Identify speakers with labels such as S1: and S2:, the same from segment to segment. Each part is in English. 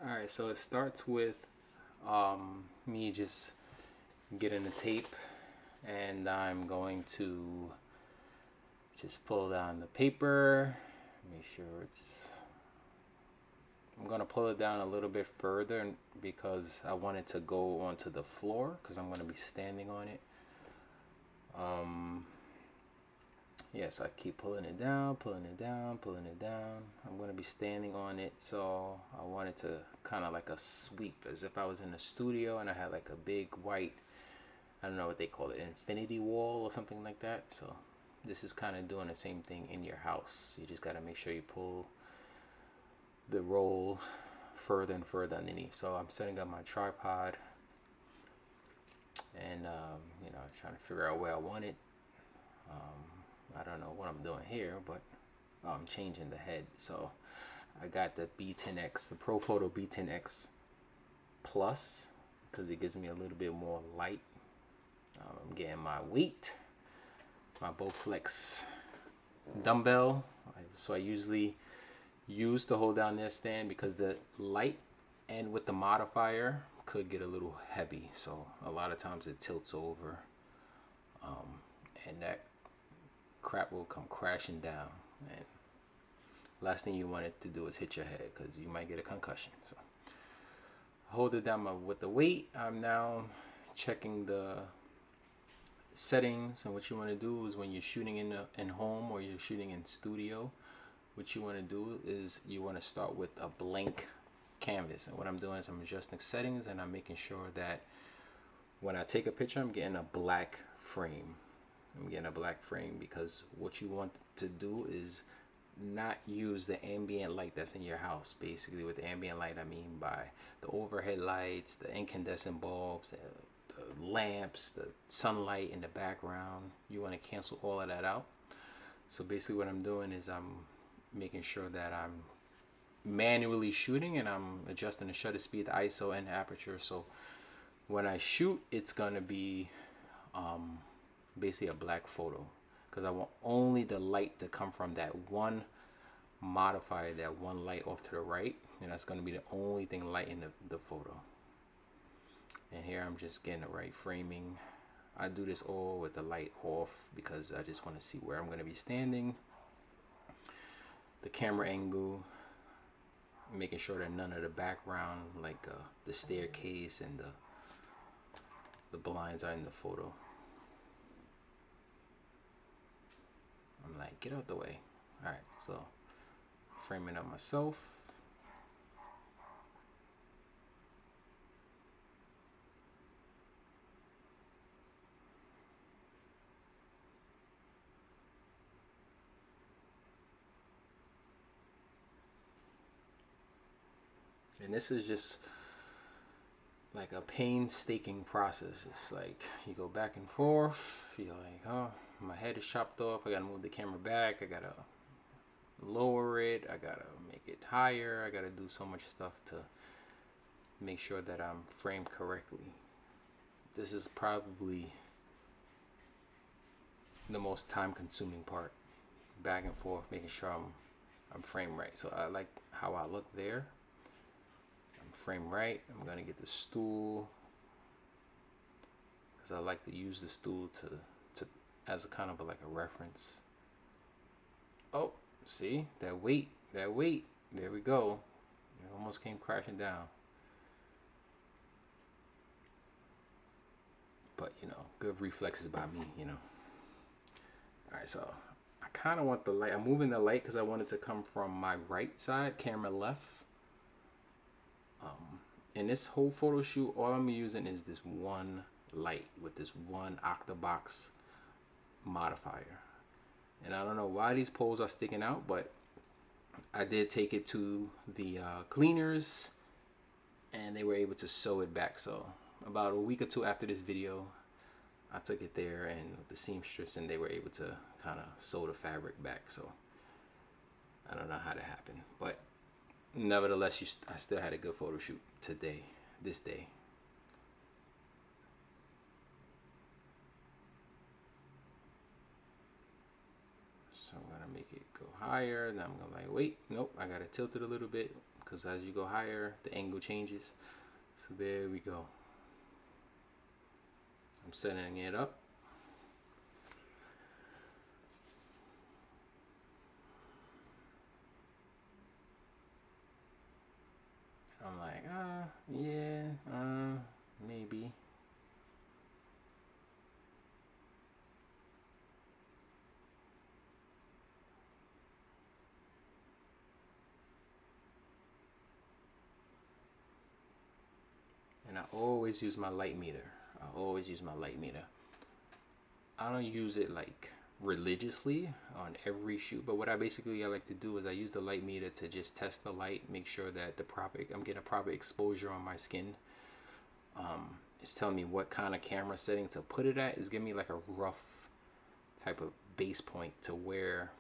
S1: All right, so it starts with me just getting the tape, and I'm going to just pull down the paper, make sure it's. I'm going to pull it down a little bit further because I want it to go onto the floor because I'm going to be standing on it. Um, yes, I keep pulling it down, pulling it down, pulling it down. I'm going to be standing on it, so I want it to kind of like a sweep, as if I was in a studio and I had like a big white, I don't know what they call it, infinity wall or something like that. So this is kind of doing the same thing in your house. You just got to make sure you pull the roll further and further underneath. So I'm setting up my tripod and trying to figure out where I want it. I don't know what I'm doing here, but I'm changing the head. So I got the B10X, the Profoto B10X Plus, because it gives me a little bit more light. I'm getting my weight, my Bowflex dumbbell. So I usually use to hold down this stand because the light and with the modifier could get a little heavy. So a lot of times it tilts over, and that crap will come crashing down. And last thing you want it to do is hit your head because you might get a concussion. So hold it down with the weight. I'm now checking the settings, and what you want to do is when you're shooting in home or you're shooting in studio, what you want to do is you want to start with a blank canvas. And what I'm doing is I'm adjusting settings and I'm making sure that when I take a picture, I'm getting a black frame. I'm getting a black frame because what you want to do is not use the ambient light that's in your house. Basically, with the ambient light, I mean by the overhead lights, the incandescent bulbs, the lamps, the sunlight in the background. You want to cancel all of that out. So basically what I'm doing is I'm making sure that I'm manually shooting and I'm adjusting the shutter speed, the ISO, and the aperture. So when I shoot, it's gonna be basically a black photo because I want only the light to come from that one modifier, that one light off to the right, and that's gonna be the only thing lighting the photo. And here I'm just getting the right framing. I do this all with the light off because I just want to see where I'm going to be standing, the camera angle, making sure that none of the background, like the staircase and the blinds, are in the photo. I'm like, get out the way. All right, so framing up myself. And this is just like a painstaking process. It's like you go back and forth. You're like, oh, my head is chopped off. I gotta move the camera back. I gotta lower it. I gotta make it higher. I gotta do so much stuff to make sure that I'm framed correctly. This is probably the most time-consuming part. Back and forth, making sure I'm framed right. So I like how I look there. Frame right. I'm gonna get the stool because I like to use the stool to as a kind of like a reference. Oh, see that weight, that weight. There we go. It almost came crashing down. But good reflexes by me. All right, so I kind of want the light. I'm moving the light because I want it to come from my right side, camera left. In this whole photo shoot, all I'm using is this one light with this one Octabox modifier. And I don't know why these poles are sticking out, but I did take it to the cleaners and they were able to sew it back. So about a week or two after this video, I took it there and with the seamstress and they were able to kind of sew the fabric back. So I don't know how that happened, but nevertheless, I still had a good photo shoot today, this day. So I'm gonna make it go higher. Now I'm gonna like, wait, nope, I gotta tilt it a little bit because as you go higher, the angle changes. So there we go. I'm setting it up. I'm like, yeah, maybe. And I always use my light meter. I always use my light meter. I don't use it like religiously on every shoot, but what I like to do is I use the light meter to just test the light, make sure that I'm getting a proper exposure on my skin. It's telling me what kind of camera setting to put it at. It's giving me like a rough type of base point to where,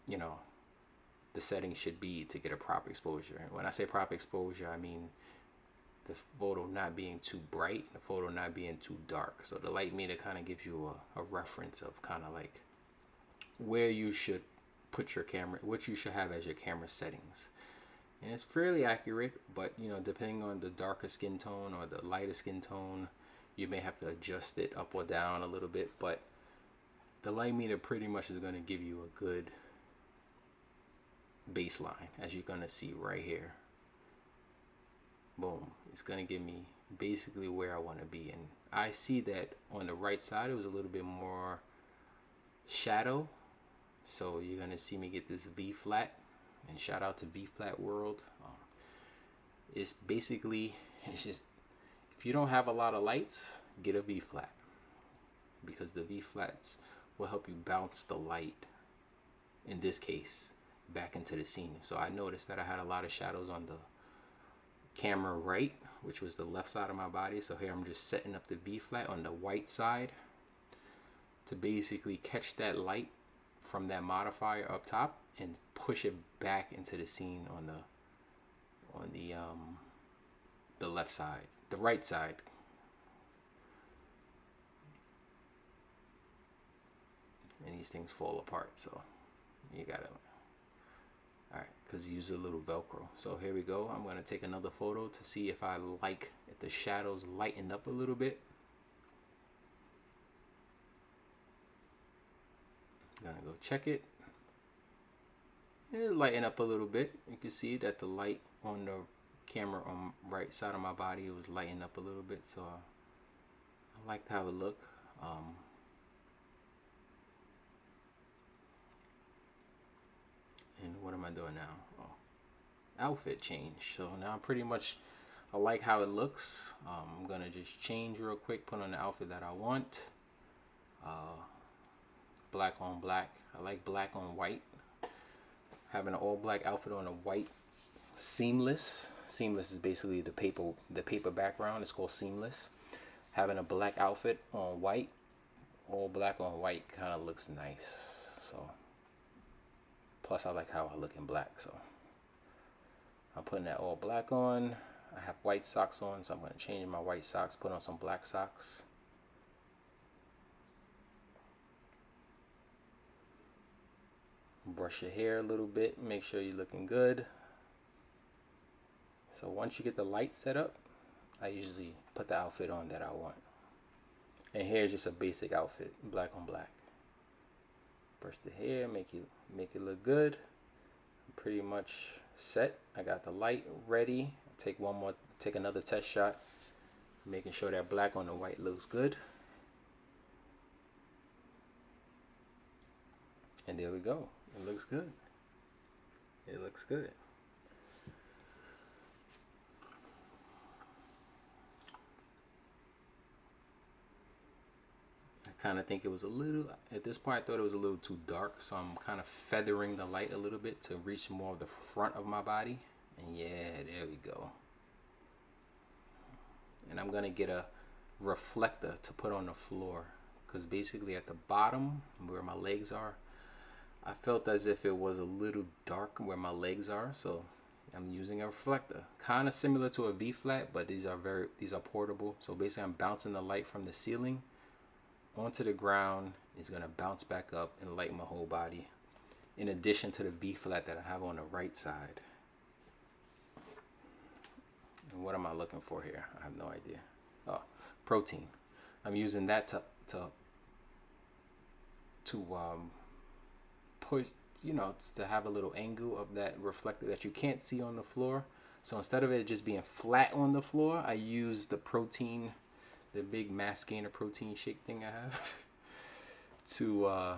S1: you know, the setting should be to get a proper exposure. And when I say proper exposure, I mean the photo not being too bright, the photo not being too dark. So the light meter kind of gives you a reference of kind of like where you should put your camera, what you should have as your camera settings. And it's fairly accurate, but you know, depending on the darker skin tone or the lighter skin tone, you may have to adjust it up or down a little bit. But the light meter pretty much is going to give you a good baseline, as you're going to see right here. Boom, it's going to give me basically where I want to be. And I see that on the right side it was a little bit more shadow, so you're going to see me get this V flat. And shout out to V Flat World. It's basically, it's just, if you don't have a lot of lights, get a V flat, because the V flats will help you bounce the light, in this case, back into the scene. So I noticed that I had a lot of shadows on the camera right, which was the left side of my body. So here I'm just setting up the V flat on the white side to basically catch that light from that modifier up top and push it back into the scene on the left side, the right side. And these things fall apart, so you gotta, all right, because you use a little Velcro. So here we go. I'm gonna take another photo to see if if the shadows lighten up a little bit. I'm gonna go check it. It lighten up a little bit. You can see that the light on the camera on right side of my body, it was lighting up a little bit, so I liked how it looked. And what am I doing now? Oh, outfit change. So now pretty much I like how it looks. I'm gonna just change real quick, put on the outfit that I want. Black on black. I like black on white. Having an all black outfit on a white seamless. Seamless is basically the paper background. It's called seamless. Having a black outfit on white, all black on white, kind of looks nice. So plus I like how I look in black. So I'm putting that all black on. I have white socks on, so I'm going to change my white socks, put on some black socks. Brush your hair a little bit, make sure you're looking good. So once you get the light set up, I usually put the outfit on that I want. And here's just a basic outfit, black on black. Brush the hair, make it look good. I'm pretty much set. I got the light ready. Take another test shot, making sure that black on the white looks good. And there we go. It looks good. It looks good. I kind of think it was a little, at this point I thought it was a little too dark, so I'm kind of feathering the light a little bit to reach more of the front of my body. And yeah, there we go. And I'm gonna get a reflector to put on the floor, because basically at the bottom where my legs are, I felt as if it was a little dark where my legs are, so I'm using a reflector, kind of similar to a V flat, but these are portable. So basically I'm bouncing the light from the ceiling onto the ground. It's gonna bounce back up and light my whole body, in addition to the V flat that I have on the right side. And what am I looking for here? I have no idea. Oh, protein. I'm using that to push, to have a little angle of that reflector that you can't see on the floor. So instead of it just being flat on the floor, I use the protein, the big mass gainer protein shake thing I have to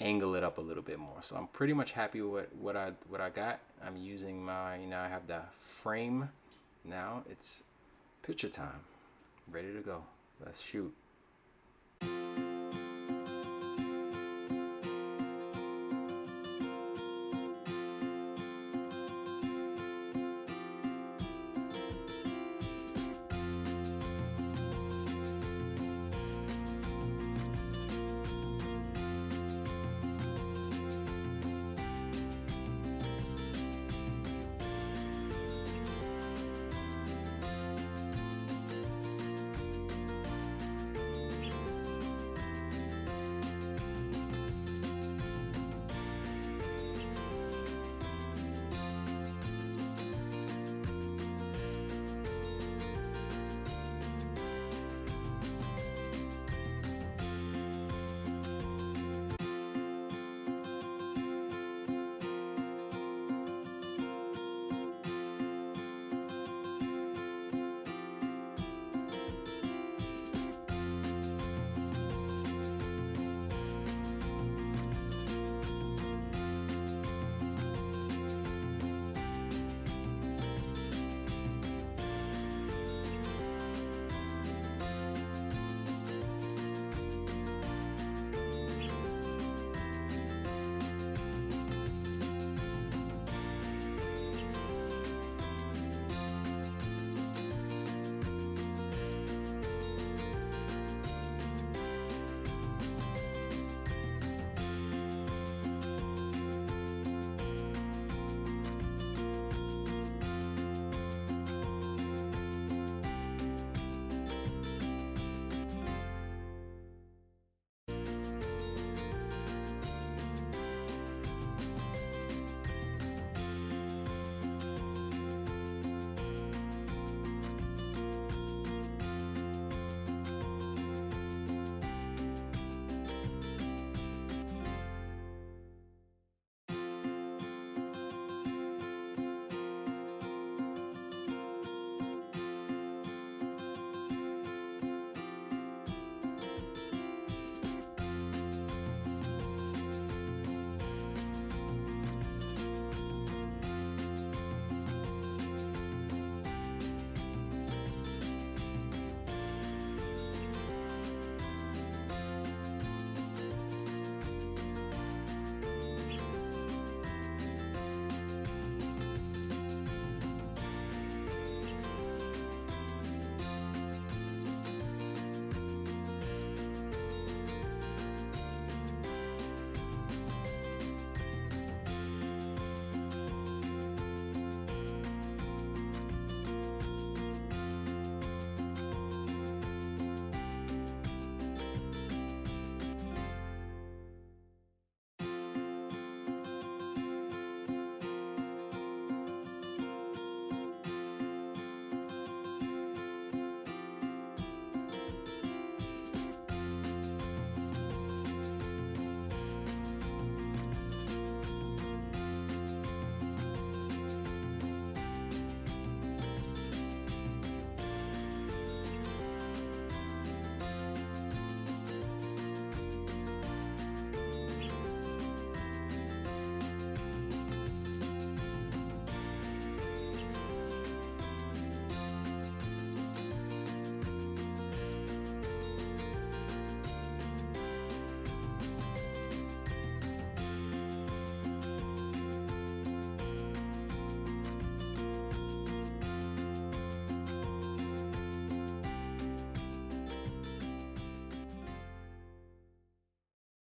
S1: angle it up a little bit more. So I'm pretty much happy with what I got. I'm using my, I have the frame. Now it's picture time. Ready to go. Let's shoot.